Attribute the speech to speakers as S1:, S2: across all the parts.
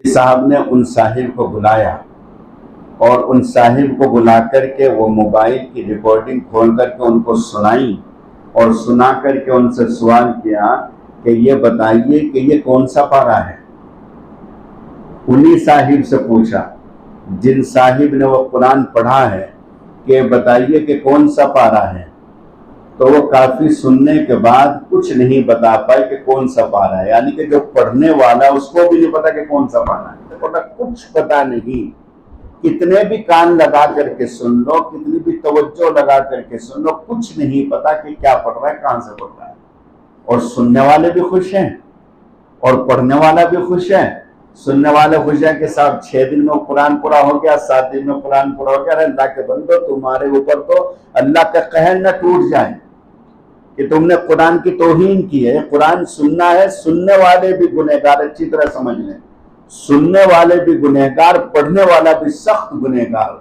S1: صاحب نے ان صاحب کو بلایا اور ان صاحب کو بلا کر کے وہ موبائل کی ریکارڈنگ کھول کر کے ان کو سنائی اور سنا کر کے ان سے سوال کیا کہ یہ بتائیے کہ یہ کون سا پارہ ہے۔ انہی صاحب سے پوچھا جن صاحب نے وہ قرآن پڑھا ہے کہ بتائیے کہ کون سا پارہ ہے، تو وہ کافی سننے کے بعد کچھ نہیں بتا پائے کہ کون سا پارہ ہے، یعنی کہ جو پڑھنے والا اس کو بھی نہیں پتا کہ کون سا پارہ ہے، کچھ پتا نہیں، کتنے بھی کان لگا کر کے سن لو، کتنی بھی توجہ لگا کر کے سن لو، کچھ نہیں پتا کہ کیا پڑھ رہا ہے، کہاں سے پڑھ رہا ہے۔ اور سننے والے بھی خوش ہیں اور پڑھنے والا بھی خوش ہے۔ سننے والے خوش ہیں کہ صاحب 6 دن میں قرآن پورا ہو گیا، 7 دن میں قرآن پورا ہو گیا۔ ارے اللہ کے بندو، تمہارے اوپر تو اللہ کا قہر نہ ٹوٹ جائے کہ تم نے قرآن کی توہین کی ہے۔ قرآن سننا ہے، سننے والے بھی گنہگار، اچھی طرح سمجھ لیں، سننے والے بھی گنہگار، پڑھنے والا بھی سخت گنہگار۔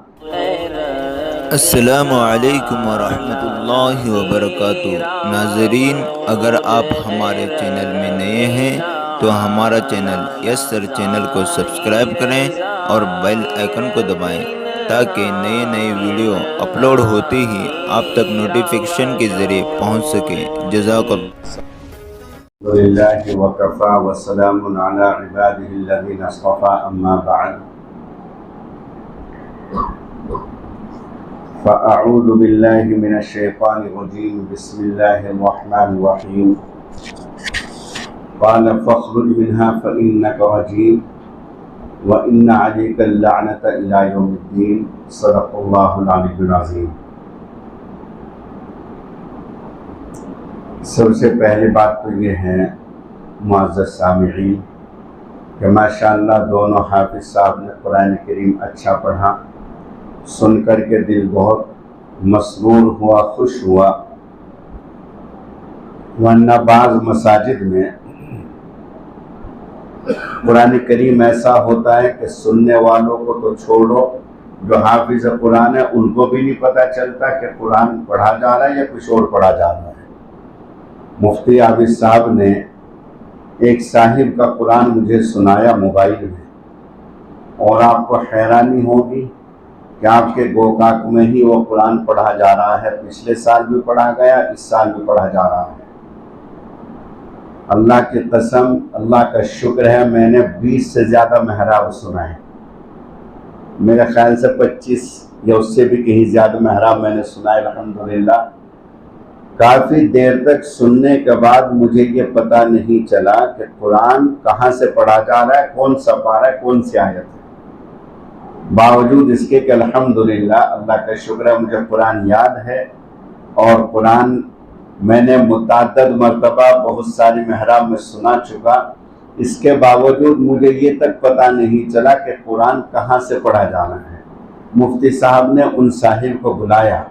S2: السلام علیکم ورحمۃ اللہ وبرکاتہ۔ ناظرین، اگر آپ ہمارے چینل میں نئے ہیں تو ہمارا چینل یس سر چینل کو سبسکرائب کریں اور بیل آئیکن کو دبائیں تاکہ نئے ویڈیو اپلوڈ ہوتے ہی آپ تک نوٹیفیکیشن کے ذریعے پہنچ سکے۔ جزاک اللہ۔
S1: الحمدللہ وکفا وسلام علی عبادہ الذین اصطفی، اما بعد فاعوذ باللہ من الشیطان الرجیم، بسم اللہ الرحمن الرحیم۔ قال فاخرج منها فإنك رجیم وإن عليك اللعنة إلى يوم الدین، صدق اللہ العلی العظیم۔ سب سے پہلی بات تو یہ ہے معزز سامعین کہ ماشاءاللہ دونوں حافظ صاحب نے قرآن کریم اچھا پڑھا، سن کر کے دل بہت مسرور ہوا، خوش ہوا۔ ورنہ بعض مساجد میں قرآن کریم ایسا ہوتا ہے کہ سننے والوں کو تو چھوڑو، جو حافظ قرآن ہے ان کو بھی نہیں پتہ چلتا کہ قرآن پڑھا جا رہا ہے یا کچھ اور پڑھا جا رہا ہے۔ مفتی عابد صاحب نے ایک صاحب کا قرآن مجھے سنایا موبائل میں، اور آپ کو حیرانی ہوگی کہ آپ کے گوکاک میں ہی وہ قرآن پڑھا جا رہا ہے، پچھلے سال بھی پڑھا گیا، اس سال بھی پڑھا جا رہا ہے۔ اللہ کی قسم، اللہ کا شکر ہے، میں نے 20 سے زیادہ محراب سنائے، میرے خیال سے 25 یا اس سے بھی کہیں زیادہ محراب میں نے سنائے الحمدللہ۔ کافی دیر تک سننے کے بعد مجھے یہ پتہ نہیں چلا کہ قرآن کہاں سے پڑھا جا رہا ہے، کون سا پارہ ہے، کون سی آیت ہے۔ باوجود اس کے کہ الحمدللہ اللہ کا شکر ہے مجھے قرآن یاد ہے، اور قرآن میں نے متعدد مرتبہ بہت ساری محراب میں سنا چکا، اس کے باوجود مجھے یہ تک پتہ نہیں چلا کہ قرآن کہاں سے پڑھا جانا ہے۔ مفتی صاحب نے ان صاحب کو بلایا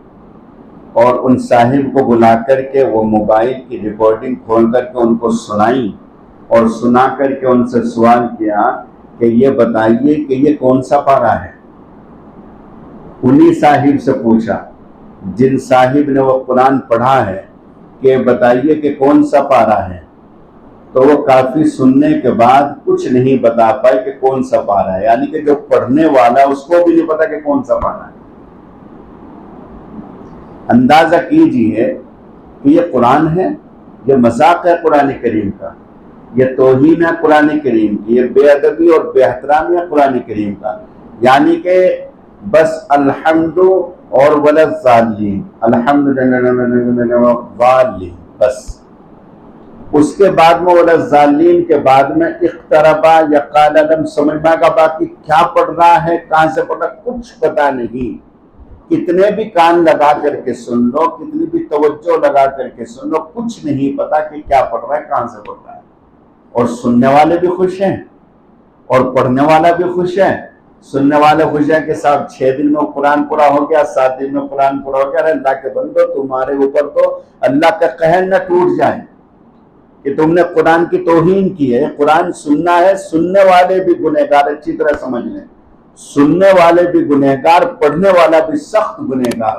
S1: اور ان صاحب کو بلا کر کے وہ موبائل کی ریکارڈنگ کھول کر کے ان کو سنائی اور سنا کر کے ان سے سوال کیا کہ یہ بتائیے کہ یہ کون سا پارہ ہے۔ انہی صاحب سے پوچھا جن صاحب نے وہ قرآن پڑھا ہے کہ بتائیے کہ کون سا پارہ ہے، تو وہ کافی سننے کے بعد کچھ نہیں بتا پائے کہ کون سا پارہ ہے، یعنی کہ جو پڑھنے والا اس کو بھی نہیں پتا کہ کون سا پارہ ہے۔ اندازہ کیجئے کہ یہ قرآن ہے، یہ مذاق ہے قرآن کریم کا، یہ توہین ہے قرآن کریم کی، یہ بے ادبی اور بے احترامی ہے قرآن کریم کا۔ یعنی کہ بس الحمد اور وللضالین، الحمدللہ بس، اس کے بعد میں وللضالین کے بعد میں اقتربا یا قال لم سمجھ میں آگا، باقی کیا پڑھ رہا ہے، کہاں سے پڑھ رہا ہے، کچھ پتہ نہیں۔ کتنے بھی کان لگا کر کے سن لو، کتنی بھی توجہ لگا کر کے سن لو، کچھ نہیں پتا کہ کیا پڑھ رہا ہے، کہاں سے پڑھ رہا ہے۔ اور سننے والے بھی خوش ہیں اور پڑھنے والا بھی خوش ہے۔ سننے والے خوش ہیں کہ صاحب 6 دن میں قرآن پورا ہو گیا، 7 دن میں قرآن پورا ہو گیا۔ ارے اللہ کے بندو، تمہارے اوپر تو اللہ کا قہر نہ ٹوٹ جائے کہ تم نے قرآن کی توہین کی ہے۔ قرآن سننا ہے، سننے والے بھی گنہگار، اچھی طرح سمجھ لیں، سننے والے بھی گنہگار، پڑھنے والا بھی سخت گنہگار۔